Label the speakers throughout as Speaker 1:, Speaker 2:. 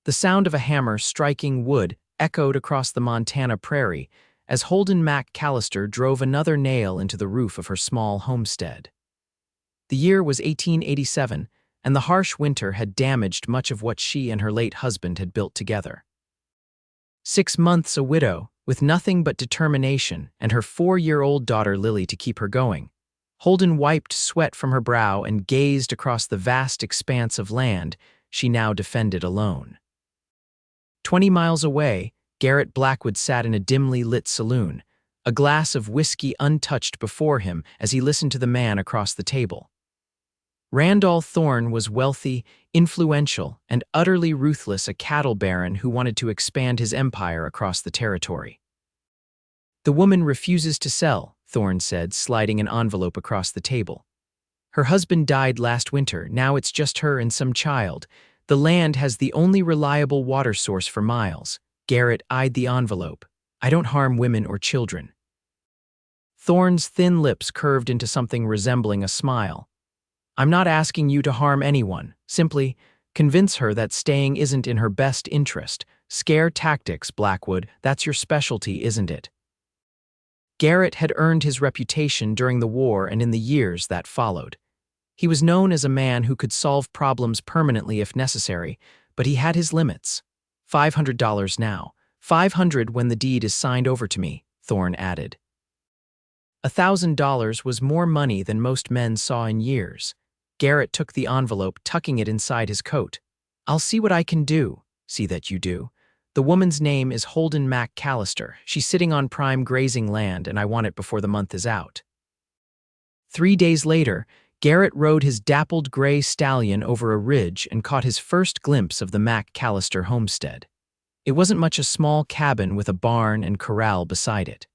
Speaker 1: The sound of a hammer striking wood echoed across the Montana prairie as Holden MacCallister drove another nail into the roof of her small homestead. The year was 1887, and the harsh winter had damaged much of what she and her late husband had built together. 6 months a widow, with nothing but determination and her 4-year-old daughter Lily to keep her going, Holden wiped sweat from her brow and gazed across the vast expanse of land she now defended alone. 20 miles away, Garrett Blackwood sat in a dimly lit saloon, a glass of whiskey untouched before him as he listened to the man across the table. Randall Thorne was wealthy, influential, and utterly ruthless, a cattle baron who wanted to expand his empire across the territory. "The woman refuses to sell," Thorne said, sliding an envelope across the table. "Her husband died last winter, now it's just her and some child. The land has the only reliable water source for miles." Garrett eyed the envelope. "I don't harm women or children." Thorne's thin lips curved into something resembling a smile. "I'm not asking you to harm anyone. Simply convince her that staying isn't in her best interest. Scare tactics, Blackwood, that's your specialty, isn't it?" Garrett had earned his reputation during the war and in the years that followed. He was known as a man who could solve problems permanently if necessary, but he had his limits. $500 now. $500 when the deed is signed over to me, Thorne added. $1,000 was more money than most men saw in years. Garrett took the envelope, tucking it inside his coat. "I'll see what I can do." "See that you do. The woman's name is Holden MacCallister. She's sitting on prime grazing land, and I want it before the month is out." 3 days later, Garrett rode his dappled gray stallion over a ridge and caught his first glimpse of the MacCallister homestead. It wasn't much, a small cabin with a barn and corral beside it.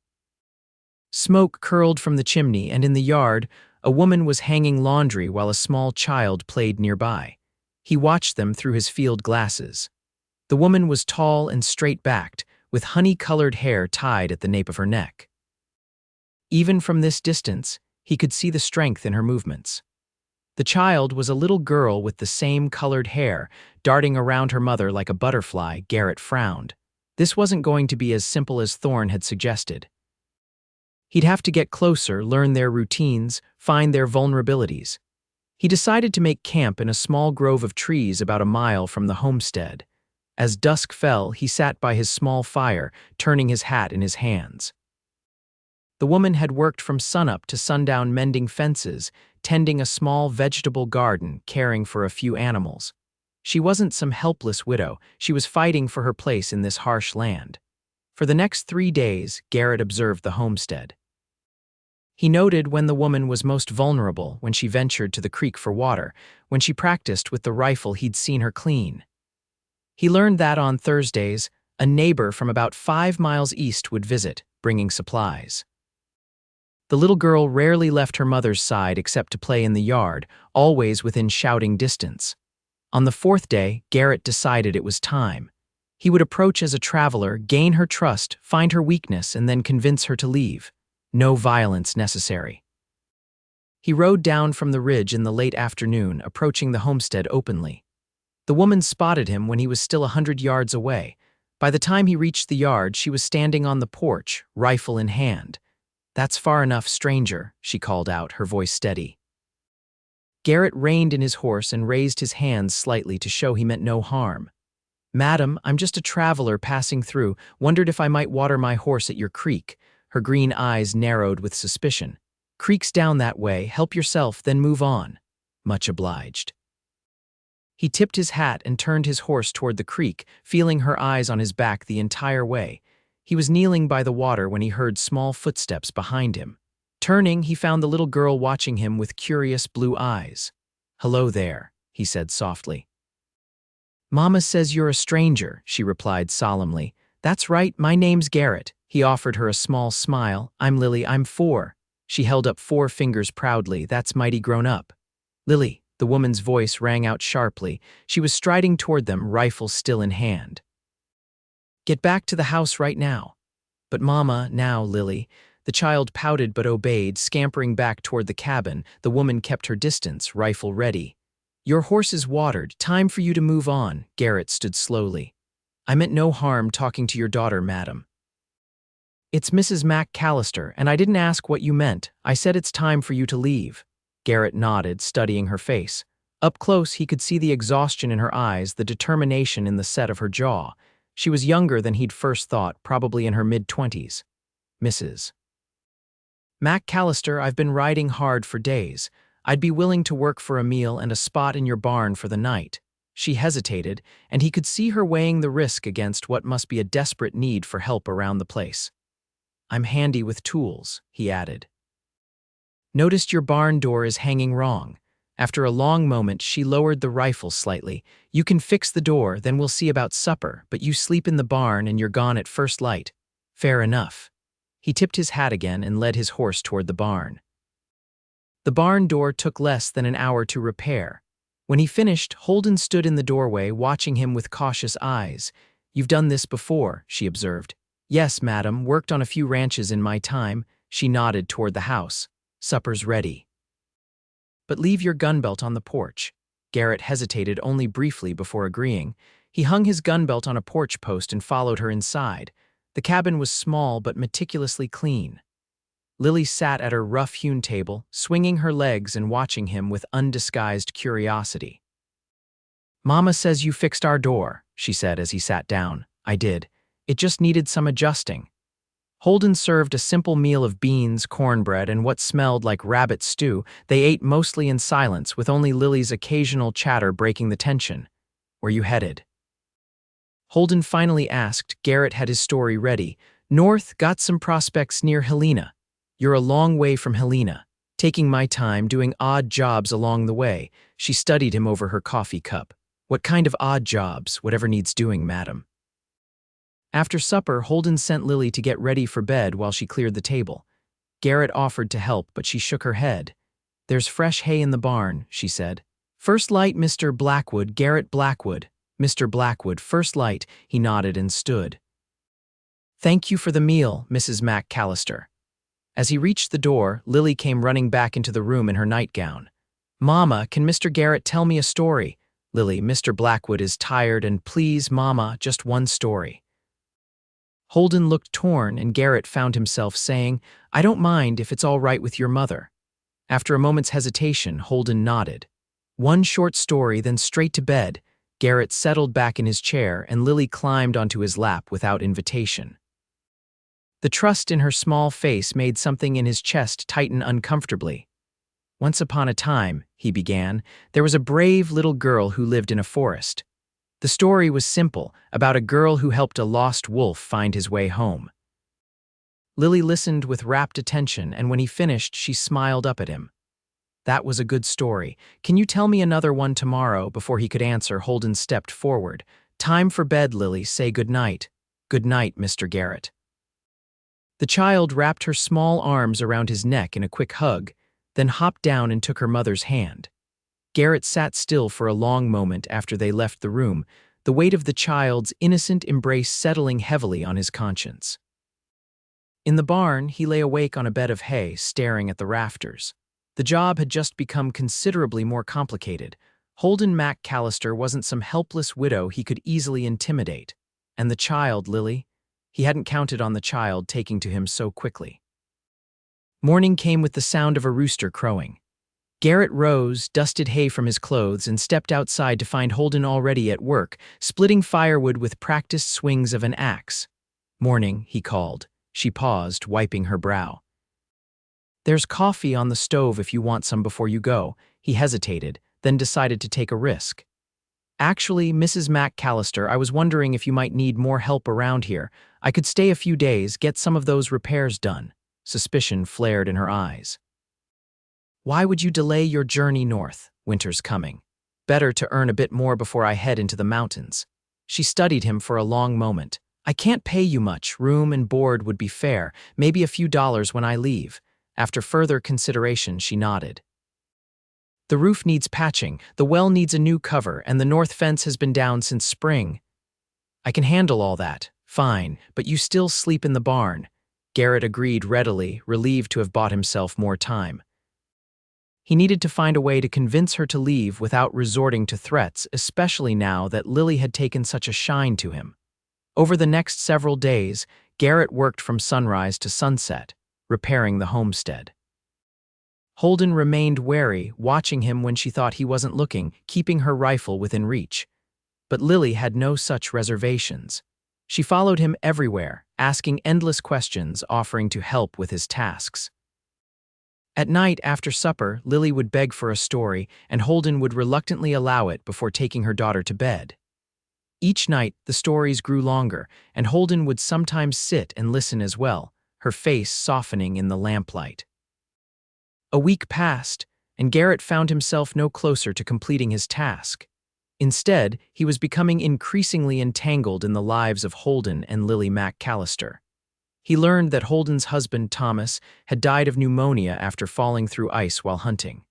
Speaker 1: Smoke curled from the chimney, and in the yard, a woman was hanging laundry while a small child played nearby. He watched them through his field glasses. The woman was tall and straight-backed, with honey-colored hair tied at the nape of her neck. Even from this distance, he could see the strength in her movements. The child was a little girl with the same colored hair, darting around her mother like a butterfly. Garrett frowned. This wasn't going to be as simple as Thorne had suggested. He'd have to get closer, learn their routines, find their vulnerabilities. He decided to make camp in a small grove of trees about a mile from the homestead. As dusk fell, he sat by his small fire, turning his hat in his hands. The woman had worked from sunup to sundown mending fences, tending a small vegetable garden, caring for a few animals. She wasn't some helpless widow. She was fighting for her place in this harsh land. For the next 3 days, Garrett observed the homestead. He noted when the woman was most vulnerable, when she ventured to the creek for water, when she practiced with the rifle he'd seen her clean. He learned that on Thursdays, a neighbor from about 5 miles east would visit, bringing supplies. The little girl rarely left her mother's side except to play in the yard, always within shouting distance. On the 4th day, Garrett decided it was time. He would approach as a traveler, gain her trust, find her weakness, and then convince her to leave. No violence necessary. He rode down from the ridge in the late afternoon, approaching the homestead openly. The woman spotted him when he was still 100 yards away. By the time he reached the yard, she was standing on the porch, rifle in hand. "That's far enough, stranger," she called out, her voice steady. Garrett reined in his horse and raised his hands slightly to show he meant no harm. "Madam, I'm just a traveler passing through. Wondered if I might water my horse at your creek." Her green eyes narrowed with suspicion. "Creek's down that way. Help yourself, then move on." "Much obliged." He tipped his hat and turned his horse toward the creek, feeling her eyes on his back the entire way. He was kneeling by the water when he heard small footsteps behind him. Turning, he found the little girl watching him with curious blue eyes. "Hello there," he said softly. "Mama says you're a stranger," she replied solemnly. "That's right, my name's Garrett." He offered her a small smile. "I'm Lily, I'm 4. She held up 4 fingers proudly. "That's mighty grown up." "Lily," the woman's voice rang out sharply. She was striding toward them, rifle still in hand. "Get back to the house right now." "But Mama, now, Lily." The child pouted but obeyed, scampering back toward the cabin. The woman kept her distance, rifle ready. Your horse is watered. Time for you to move on. Garrett stood slowly. I meant no harm talking to your daughter, madam. It's Mrs. MacCallister, and I didn't ask what you meant. I said it's time for you to leave. Garrett nodded, studying her face. Up close, he could see the exhaustion in her eyes, the determination in the set of her jaw. She was younger than he'd first thought, probably in her mid-20s. Mrs. MacCallister, I've been riding hard for days. I'd be willing to work for a meal and a spot in your barn for the night. She hesitated, and he could see her weighing the risk against what must be a desperate need for help around the place. I'm handy with tools, he added. Noticed your barn door is hanging wrong. After a long moment, she lowered the rifle slightly. You can fix the door, then we'll see about supper, but you sleep in the barn and you're gone at first light. Fair enough. He tipped his hat again and led his horse toward the barn. The barn door took less than an hour to repair. When he finished, Holden stood in the doorway, watching him with cautious eyes. You've done this before, she observed. Yes, madam, worked on a few ranches in my time. She nodded toward the house. Supper's ready. But leave your gun belt on the porch. Garrett hesitated only briefly before agreeing. He hung his gun belt on a porch post and followed her inside. The cabin was small but meticulously clean. Lily sat at her rough-hewn table, swinging her legs and watching him with undisguised curiosity. Mama says you fixed our door, she said as he sat down. I did. It just needed some adjusting. Holden served a simple meal of beans, cornbread, and what smelled like rabbit stew. They ate mostly in silence, with only Lily's occasional chatter breaking the tension. Where you headed? Holden finally asked. Garrett had his story ready. North, got some prospects near Helena. You're a long way from Helena. Taking my time, doing odd jobs along the way. She studied him over her coffee cup. What kind of odd jobs? Whatever needs doing, madam. After supper, Holden sent Lily to get ready for bed while she cleared the table. Garrett offered to help, but she shook her head. There's fresh hay in the barn, she said. First light, Mr. Blackwood, Garrett Blackwood. Mr. Blackwood, first light, he nodded and stood. Thank you for the meal, Mrs. MacCallister. As he reached the door, Lily came running back into the room in her nightgown. Mama, can Mr. Garrett tell me a story? Lily, Mr. Blackwood is tired and please, Mama, just one story. Holden looked torn and Garrett found himself saying, I don't mind if it's all right with your mother. After a moment's hesitation, Holden nodded. One short story, then straight to bed. Garrett settled back in his chair and Lily climbed onto his lap without invitation. The trust in her small face made something in his chest tighten uncomfortably. Once upon a time, he began, there was a brave little girl who lived in a forest. The story was simple, about a girl who helped a lost wolf find his way home. Lily listened with rapt attention, and when he finished, she smiled up at him. That was a good story. Can you tell me another one tomorrow? Before he could answer, Holden stepped forward. Time for bed, Lily. Say good night. Good night, Mr. Garrett. The child wrapped her small arms around his neck in a quick hug, then hopped down and took her mother's hand. Garrett sat still for a long moment after they left the room, the weight of the child's innocent embrace settling heavily on his conscience. In the barn, he lay awake on a bed of hay, staring at the rafters. The job had just become considerably more complicated. Holden MacCallister wasn't some helpless widow he could easily intimidate. And the child, Lily? He hadn't counted on the child taking to him so quickly. Morning came with the sound of a rooster crowing. Garrett rose, dusted hay from his clothes, and stepped outside to find Holden already at work, splitting firewood with practiced swings of an axe. Morning, he called. She paused, wiping her brow. There's coffee on the stove if you want some before you go. He hesitated, then decided to take a risk. Actually, Mrs. MacCallister, I was wondering if you might need more help around here. I could stay a few days, get some of those repairs done. Suspicion flared in her eyes. Why would you delay your journey north? Winter's coming. Better to earn a bit more before I head into the mountains. She studied him for a long moment. I can't pay you much. Room and board would be fair, maybe a few dollars when I leave. After further consideration, she nodded. The roof needs patching, the well needs a new cover, and the north fence has been down since spring. I can handle all that. Fine, but you still sleep in the barn. Garrett agreed readily, relieved to have bought himself more time. He needed to find a way to convince her to leave without resorting to threats, especially now that Lily had taken such a shine to him. Over the next several days, Garrett worked from sunrise to sunset, repairing the homestead. Holden remained wary, watching him when she thought he wasn't looking, keeping her rifle within reach. But Lily had no such reservations. She followed him everywhere, asking endless questions, offering to help with his tasks. At night, after supper, Lily would beg for a story, and Holden would reluctantly allow it before taking her daughter to bed. Each night, the stories grew longer, and Holden would sometimes sit and listen as well, her face softening in the lamplight. A week passed, and Garrett found himself no closer to completing his task. Instead, he was becoming increasingly entangled in the lives of Holden and Lily MacCallister. He learned that Holden's husband, Thomas, had died of pneumonia after falling through ice while hunting.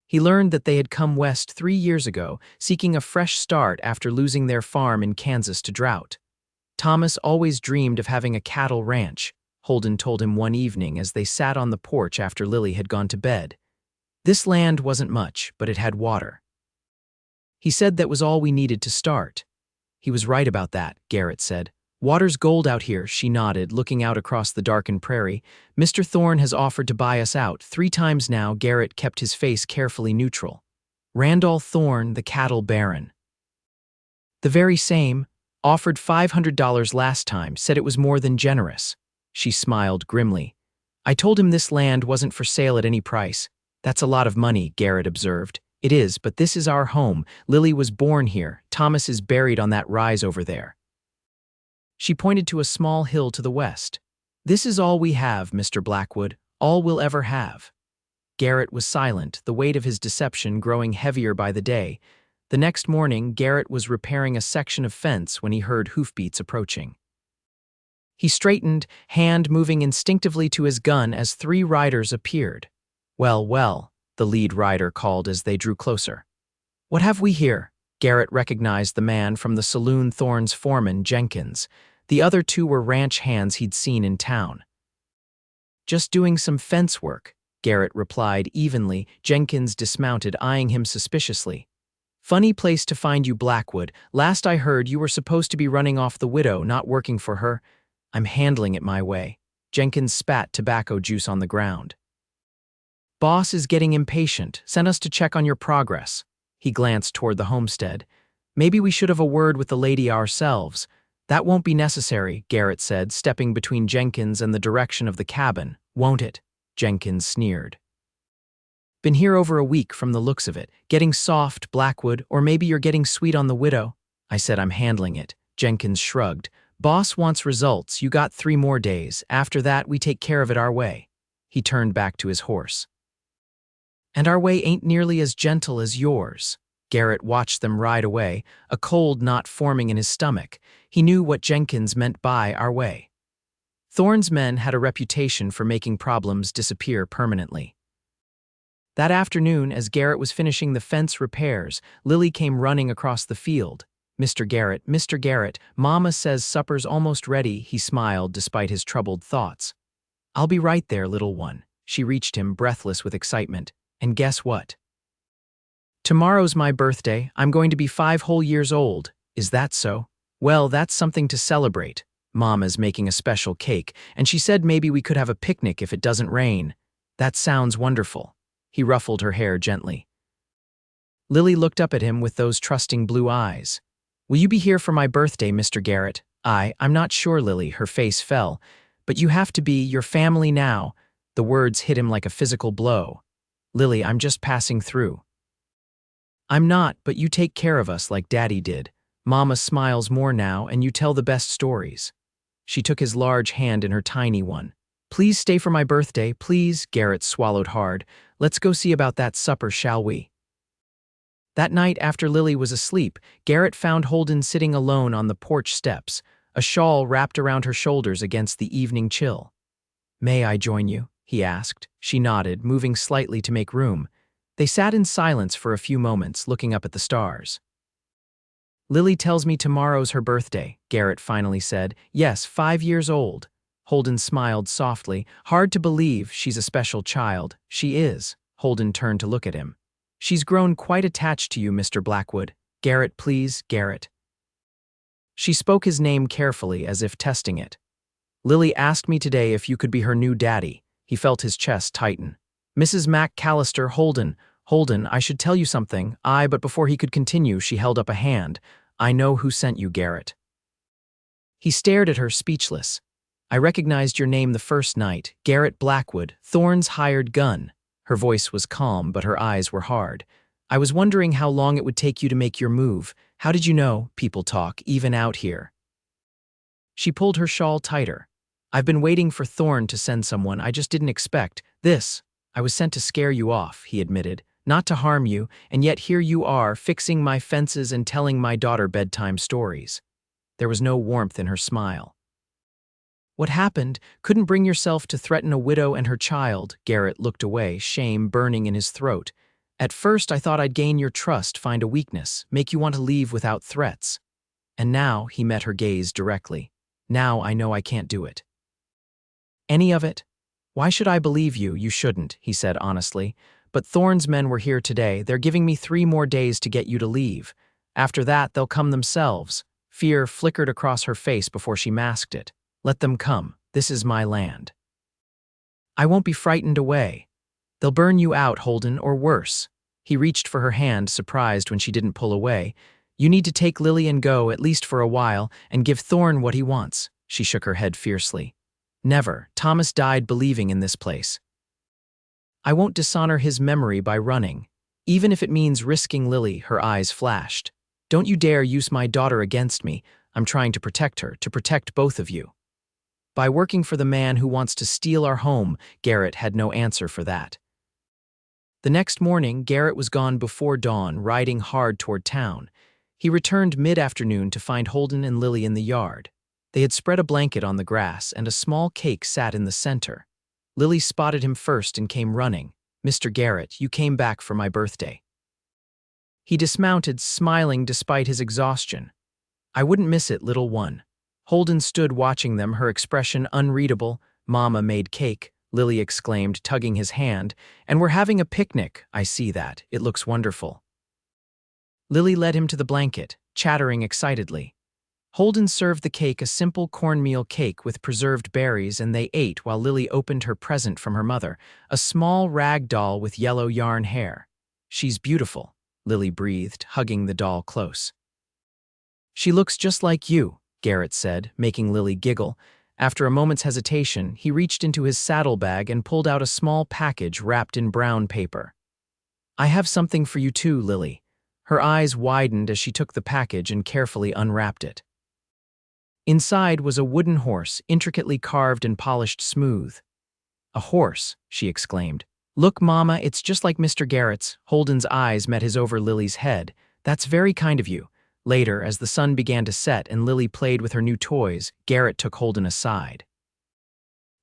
Speaker 1: He learned that they had come west 3 years ago, seeking a fresh start after losing their farm in Kansas to drought. Thomas always dreamed of having a cattle ranch, Holden told him one evening as they sat on the porch after Lily had gone to bed. This land wasn't much, but it had water. He said that was all we needed to start. He was right about that, Garrett said. Water's gold out here, she nodded, looking out across the darkened prairie. Mr. Thorne has offered to buy us out 3 times now. Garrett kept his face carefully neutral. Randall Thorne, the cattle baron. The very same, offered $500 last time, said it was more than generous. She smiled grimly. I told him this land wasn't for sale at any price. That's a lot of money, Garrett observed. It is, but this is our home. Lily was born here. Thomas is buried on that rise over there. She pointed to a small hill to the west. This is all we have, Mr. Blackwood, all we'll ever have. Garrett was silent, the weight of his deception growing heavier by the day. The next morning, Garrett was repairing a section of fence when he heard hoofbeats approaching. He straightened, hand moving instinctively to his gun as 3 riders appeared. Well, well, the lead rider called as they drew closer. What have we here? Garrett recognized the man from the saloon, Thorne's foreman, Jenkins. The other 2 were ranch hands he'd seen in town. Just doing some fence work, Garrett replied evenly. Jenkins dismounted, eyeing him suspiciously. Funny place to find you, Blackwood. Last I heard, you were supposed to be running off the widow, not working for her. I'm handling it my way. Jenkins spat tobacco juice on the ground. Boss is getting impatient. Sent us to check on your progress. He glanced toward the homestead. Maybe we should have a word with the lady ourselves. That won't be necessary, Garrett said, stepping between Jenkins and the direction of the cabin. Won't it? Jenkins sneered. Been here over a week from the looks of it. Getting soft, Blackwood, or maybe you're getting sweet on the widow. I said I'm handling it. Jenkins shrugged. Boss wants results. You got 3 more days. After that, we take care of it our way. He turned back to his horse. And our way ain't nearly as gentle as yours. Garrett watched them ride away, a cold knot forming in his stomach. He knew what Jenkins meant by our way. Thorne's men had a reputation for making problems disappear permanently. That afternoon, as Garrett was finishing the fence repairs, Lily came running across the field. Mr. Garrett, Mama says supper's almost ready, he smiled despite his troubled thoughts. I'll be right there, little one. She reached him, breathless with excitement. And guess what? Tomorrow's my birthday. I'm going to be 5 whole years old. Is that so? Well, that's something to celebrate. Mama's making a special cake, and she said maybe we could have a picnic if it doesn't rain. That sounds wonderful. He ruffled her hair gently. Lily looked up at him with those trusting blue eyes. Will you be here for my birthday, Mr. Garrett? I'm not sure, Lily. Her face fell. But you have to be, your family now. The words hit him like a physical blow. Lily, I'm just passing through. I'm not, but you take care of us like Daddy did. Mama smiles more now, and you tell the best stories. She took his large hand in her tiny one. Please stay for my birthday, please. Garrett swallowed hard. Let's go see about that supper, shall we? That night, after Lily was asleep, Garrett found Holden sitting alone on the porch steps, a shawl wrapped around her shoulders against the evening chill. May I join you? He asked. She nodded, moving slightly to make room. They sat in silence for a few moments, looking up at the stars. Lily tells me tomorrow's her birthday, Garrett finally said. Yes, 5 years old. Holden smiled softly. Hard to believe she's a special child. She is. Holden turned to look at him. She's grown quite attached to you, Mr. Blackwood. Garrett, please, Garrett. She spoke his name carefully, as if testing it. Lily asked me today if you could be her new daddy. He felt his chest tighten. Mrs. MacCallister, Holden, I should tell you something. But before he could continue, she held up a hand. I know who sent you, Garrett. He stared at her, speechless. I recognized your name the first night, Garrett Blackwood, Thorne's hired gun. Her voice was calm, but her eyes were hard. I was wondering how long it would take you to make your move. How did you know? People talk, even out here. She pulled her shawl tighter. I've been waiting for Thorne to send someone. I just didn't expect this. I was sent to scare you off, he admitted, not to harm you, and yet here you are, fixing my fences and telling my daughter bedtime stories. There was no warmth in her smile. What happened? Couldn't bring yourself to threaten a widow and her child? Garrett looked away, shame burning in his throat. At first I thought I'd gain your trust, find a weakness, make you want to leave without threats. And now, he met her gaze directly. Now I know I can't do it. Any of it? Why should I believe you? You shouldn't, he said honestly. But Thorne's men were here today. They're giving me 3 more days to get you to leave. After that, they'll come themselves. Fear flickered across her face before she masked it. Let them come. This is my land. I won't be frightened away. They'll burn you out, Holden, or worse. He reached for her hand, surprised when she didn't pull away. You need to take Lily and go, at least for a while, and give Thorne what he wants. She shook her head fiercely. Never. Thomas died believing in this place. I won't dishonor his memory by running. Even if it means risking Lily, her eyes flashed. Don't you dare use my daughter against me. I'm trying to protect her, to protect both of you. By working for the man who wants to steal our home, Garrett had no answer for that. The next morning, Garrett was gone before dawn, riding hard toward town. He returned mid-afternoon to find Holden and Lily in the yard. They had spread a blanket on the grass, and a small cake sat in the center. Lily spotted him first and came running. Mr. Garrett, you came back for my birthday. He dismounted, smiling despite his exhaustion. I wouldn't miss it, little one. Holden stood watching them, her expression unreadable. Mama made cake, Lily exclaimed, tugging his hand. And we're having a picnic. I see that. It looks wonderful. Lily led him to the blanket, chattering excitedly. Holden served the cake, a simple cornmeal cake with preserved berries, and they ate while Lily opened her present from her mother, a small rag doll with yellow yarn hair. She's beautiful, Lily breathed, hugging the doll close. She looks just like you, Garrett said, making Lily giggle. After a moment's hesitation, he reached into his saddlebag and pulled out a small package wrapped in brown paper. I have something for you too, Lily. Her eyes widened as she took the package and carefully unwrapped it. Inside was a wooden horse, intricately carved and polished smooth. A horse, she exclaimed. Look, Mama, it's just like Mr. Garrett's. Holden's eyes met his over Lily's head. That's very kind of you. Later, as the sun began to set and Lily played with her new toys, Garrett took Holden aside.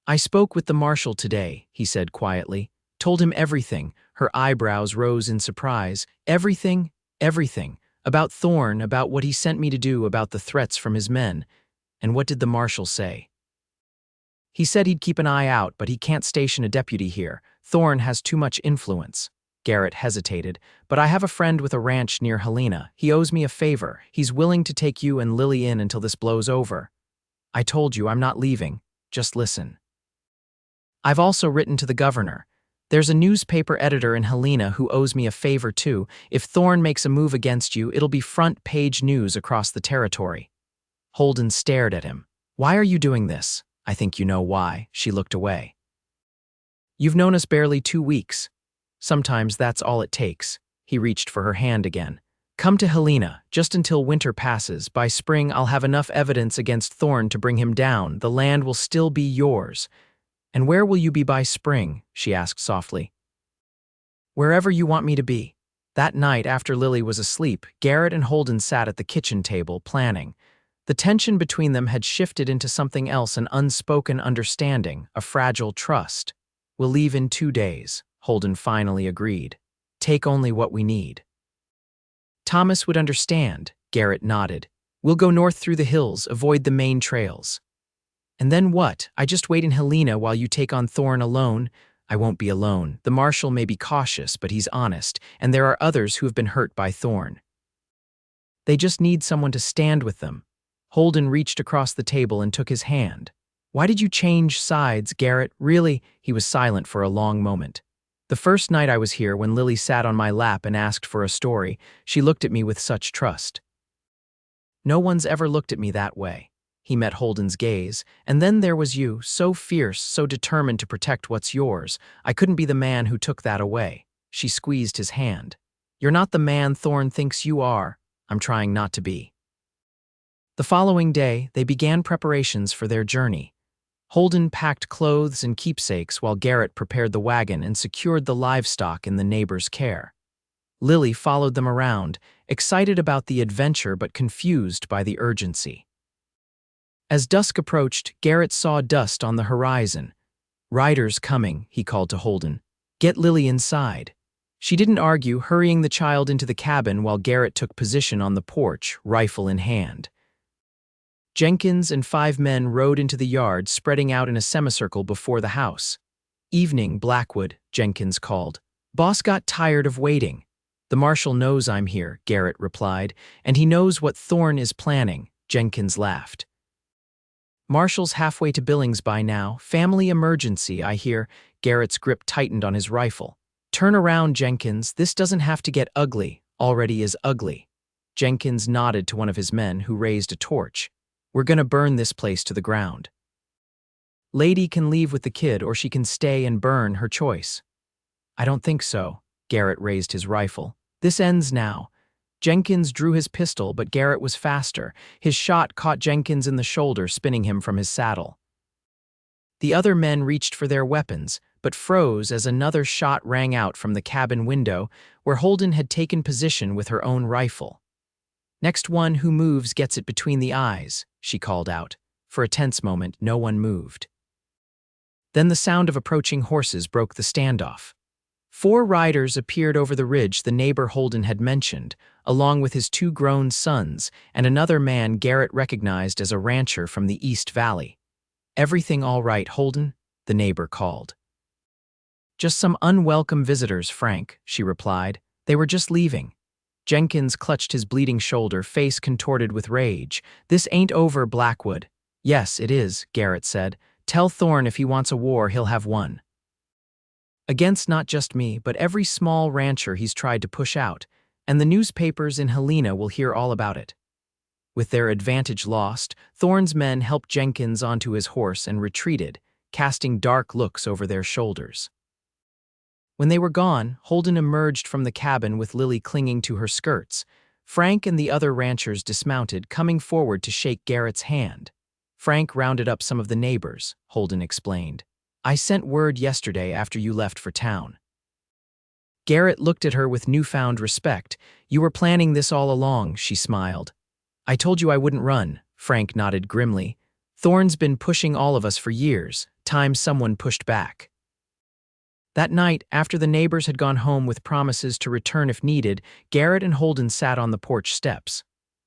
Speaker 1: I spoke with the marshal today, he said quietly. Told him everything. Her eyebrows rose in surprise. Everything? Everything. About Thorne, about what he sent me to do, about the threats from his men. And what did the marshal say? He said he'd keep an eye out, but he can't station a deputy here. Thorne has too much influence. Garrett hesitated. But I have a friend with a ranch near Helena. He owes me a favor. He's willing to take you and Lily in until this blows over. I told you I'm not leaving. Just listen. I've also written to the governor. There's a newspaper editor in Helena who owes me a favor too. If Thorne makes a move against you, it'll be front-page news across the territory. Holden stared at him. Why are you doing this? I think you know why. She looked away. You've known us barely 2 weeks. Sometimes that's all it takes. He reached for her hand again. Come to Helena, just until winter passes. By spring, I'll have enough evidence against Thorne to bring him down. The land will still be yours. And where will you be by spring? She asked softly. Wherever you want me to be. That night, after Lily was asleep, Garrett and Holden sat at the kitchen table, planning. The tension between them had shifted into something else, an unspoken understanding, a fragile trust. We'll leave in 2 days, Holden finally agreed. Take only what we need. Thomas would understand, Garrett nodded. We'll go north through the hills, avoid the main trails. And then what? I just wait in Helena while you take on Thorne alone? I won't be alone. The marshal may be cautious, but he's honest, and there are others who have been hurt by Thorne. They just need someone to stand with them. Holden reached across the table and took his hand. Why did you change sides, Garrett? Really? He was silent for a long moment. The first night I was here, when Lily sat on my lap and asked for a story, she looked at me with such trust. No one's ever looked at me that way. He met Holden's gaze, and then there was you, so fierce, so determined to protect what's yours. I couldn't be the man who took that away. She squeezed his hand. You're not the man Thorne thinks you are. I'm trying not to be. The following day, they began preparations for their journey. Holden packed clothes and keepsakes while Garrett prepared the wagon and secured the livestock in the neighbor's care. Lily followed them around, excited about the adventure but confused by the urgency. As dusk approached, Garrett saw dust on the horizon. Riders coming, he called to Holden. Get Lily inside. She didn't argue, hurrying the child into the cabin while Garrett took position on the porch, rifle in hand. Jenkins and 5 men rode into the yard, spreading out in a semicircle before the house. Evening, Blackwood, Jenkins called. Boss got tired of waiting. The marshal knows I'm here, Garrett replied, and he knows what Thorne is planning, Jenkins laughed. Marshal's halfway to Billings by now. Family emergency, I hear. Garrett's grip tightened on his rifle. Turn around, Jenkins. This doesn't have to get ugly. Already is ugly. Jenkins nodded to one of his men, who raised a torch. We're gonna burn this place to the ground. Lady can leave with the kid, or she can stay and burn, her choice. I don't think so. Garrett raised his rifle. This ends now. Jenkins drew his pistol, but Garrett was faster. His shot caught Jenkins in the shoulder, spinning him from his saddle. The other men reached for their weapons, but froze as another shot rang out from the cabin window, where Holden had taken position with her own rifle. Next one who moves gets it between the eyes, she called out. For a tense moment, no one moved. Then the sound of approaching horses broke the standoff. 4 riders appeared over the ridge the neighbor Holden had mentioned, along with his 2 grown sons and another man Garrett recognized as a rancher from the East Valley. Everything all right, Holden? The neighbor called. Just some unwelcome visitors, Frank, she replied. They were just leaving. Jenkins clutched his bleeding shoulder, face contorted with rage. This ain't over, Blackwood. Yes, it is, Garrett said. Tell Thorne if he wants a war, he'll have one. Against not just me, but every small rancher he's tried to push out, and the newspapers in Helena will hear all about it. With their advantage lost, Thorne's men helped Jenkins onto his horse and retreated, casting dark looks over their shoulders. When they were gone, Holden emerged from the cabin with Lily clinging to her skirts. Frank and the other ranchers dismounted, coming forward to shake Garrett's hand. Frank rounded up some of the neighbors, Holden explained. I sent word yesterday after you left for town. Garrett looked at her with newfound respect. You were planning this all along, she smiled. I told you I wouldn't run, Frank nodded grimly. Thorne's been pushing all of us for years. Time someone pushed back. That night, after the neighbors had gone home with promises to return if needed, Garrett and Holden sat on the porch steps.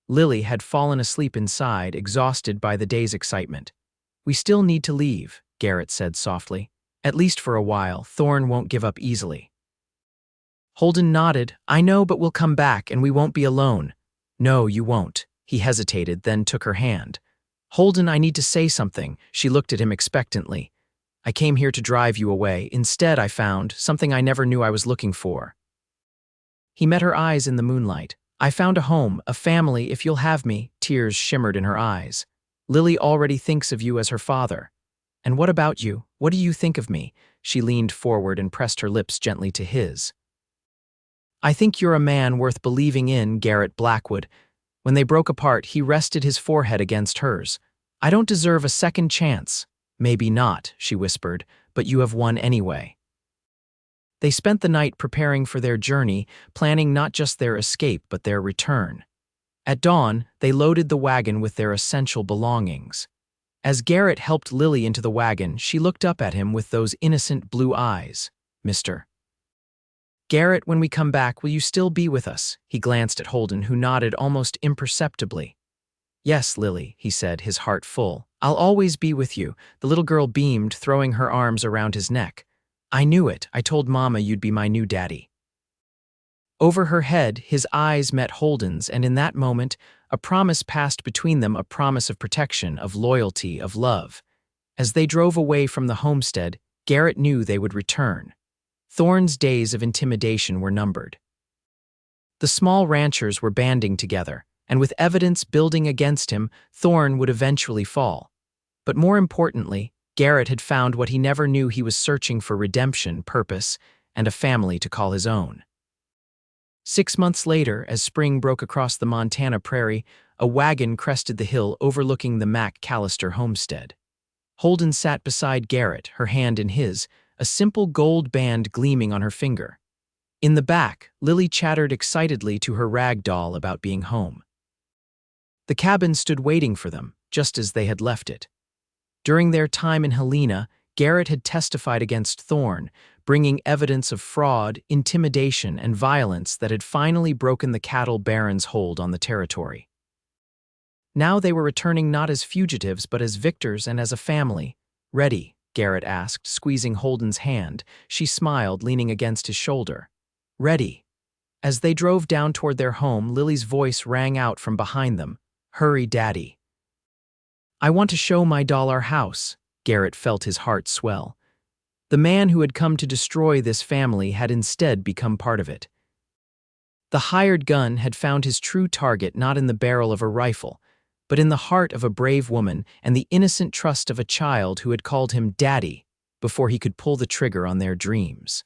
Speaker 1: Lily had fallen asleep inside, exhausted by the day's excitement. We still need to leave, Garrett said softly. At least for a while. Thorne won't give up easily. Holden nodded. I know, but we'll come back and we won't be alone. No, you won't. He hesitated, then took her hand. Holden, I need to say something. She looked at him expectantly. I came here to drive you away. Instead, I found something I never knew I was looking for. He met her eyes in the moonlight. I found a home, a family, if you'll have me. Tears shimmered in her eyes. Lily already thinks of you as her father. And what about you? What do you think of me? She leaned forward and pressed her lips gently to his. I think you're a man worth believing in, Garrett Blackwood. When they broke apart, he rested his forehead against hers. I don't deserve a second chance. Maybe not, she whispered, but you have won anyway. They spent the night preparing for their journey, planning not just their escape but their return. At dawn, they loaded the wagon with their essential belongings. As Garrett helped Lily into the wagon, she looked up at him with those innocent blue eyes. Mr. Garrett, when we come back, will you still be with us? He glanced at Holden, who nodded almost imperceptibly. Yes, Lily, he said, his heart full. I'll always be with you. The little girl beamed, throwing her arms around his neck. I knew it. I told Mama you'd be my new daddy. Over her head, his eyes met Holden's, and in that moment, a promise passed between them, a promise of protection, of loyalty, of love. As they drove away from the homestead, Garrett knew they would return. Thorne's days of intimidation were numbered. The small ranchers were banding together, and with evidence building against him, Thorne would eventually fall. But more importantly, Garrett had found what he never knew: he was searching for: redemption, purpose, and a family to call his own. 6 months later, as spring broke across the Montana prairie, a wagon crested the hill overlooking the MacCallister homestead. Holden sat beside Garrett, her hand in his, a simple gold band gleaming on her finger. In the back, Lily chattered excitedly to her rag doll about being home. The cabin stood waiting for them, just as they had left it. During their time in Helena, Garrett had testified against Thorne, bringing evidence of fraud, intimidation, and violence that had finally broken the cattle baron's hold on the territory. Now they were returning not as fugitives but as victors and as a family. "Ready?" Garrett asked, squeezing Holden's hand. She smiled, leaning against his shoulder. "Ready." As they drove down toward their home, Lily's voice rang out from behind them. "Hurry, Daddy." "I want to show my doll our house." Garrett felt his heart swell. The man who had come to destroy this family had instead become part of it. The hired gun had found his true target not in the barrel of a rifle, but in the heart of a brave woman and the innocent trust of a child who had called him Daddy before he could pull the trigger on their dreams.